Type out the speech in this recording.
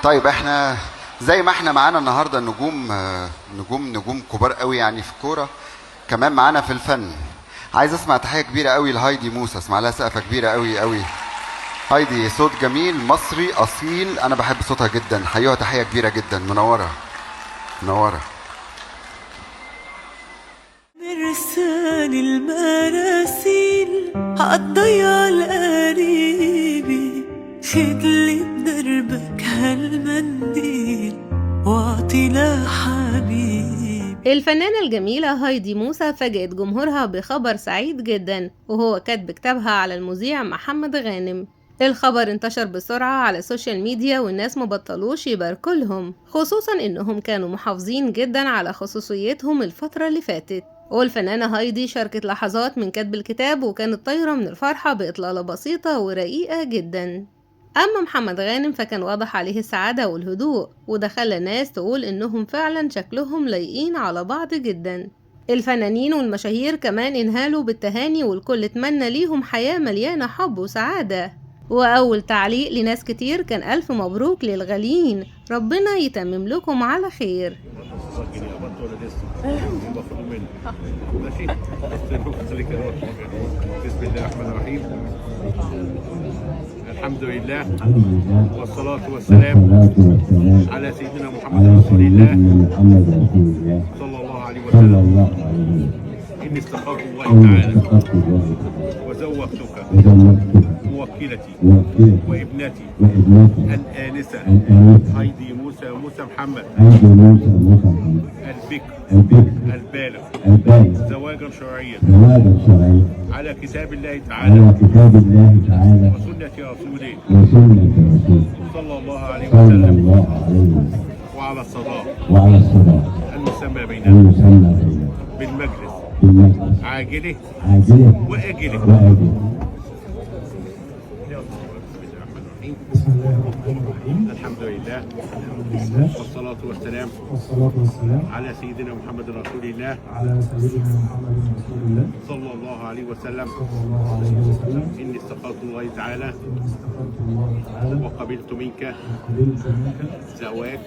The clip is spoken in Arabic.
طيب احنا زي ما احنا معانا النهارده نجوم كبار قوي يعني في الكوره، كمان معانا في الفن. عايز اسمع تحيه كبيره قوي لهايدي موسى، اسمع لها سقفه كبيره قوي قوي. هايدي صوت جميل مصري اصيل، انا بحب صوتها جدا، حيوها تحيه كبيره جدا، منوره منوره. مرسال المراسيل هتضيع القريبي، خدلي بدربك هالمنديل واعطي لحبيبي. الفنانة الجميلة هايدي موسى فاجأت جمهورها بخبر سعيد جدا، وهو كاتب كتابها على المذيع محمد غانم. الخبر انتشر بسرعة على السوشيال ميديا، والناس مبطلوش يباركوا لهم، خصوصا انهم كانوا محافظين جدا على خصوصيتهم الفترة اللي فاتت. والفنانة هايدي شاركت لحظات من كتب الكتاب، وكانت طايرة من الفرحة بإطلالة بسيطة ورقيقة جدا. أما محمد غانم فكان واضح عليه السعادة والهدوء، وده خلى الناس تقول إنهم فعلا شكلهم لايقين على بعض جدا. الفنانين والمشاهير كمان انهالوا بالتهاني، والكل اتمنى ليهم حياة مليانة حب وسعادة. وأول تعليق لناس كتير كان ألف مبروك للغاليين، ربنا يتمم لكم على خير. بسم الله الرحمن الرحيم. الحمد لله والصلاة والسلام على سيدنا محمد رسول الله صلى الله عليه وسلم. إني استخرت الله تعالى وزوجتك موكلتي وابنتي الآنسة هايدي موسى محمد البكر البالغ زواجا شرعيا على كتاب الله تعالى وسنة رسوله صلى الله عليه وسلم، وعلى الصداق المسمى بيننا بالمجلس عاجله وآجله. بسم الله الرحمن الرحيم. الحمد لله والصلاة والسلام على سيدنا محمد رسول الله صلى الله عليه وسلم. إني استخرت الله تعالى وقبلت منك زواج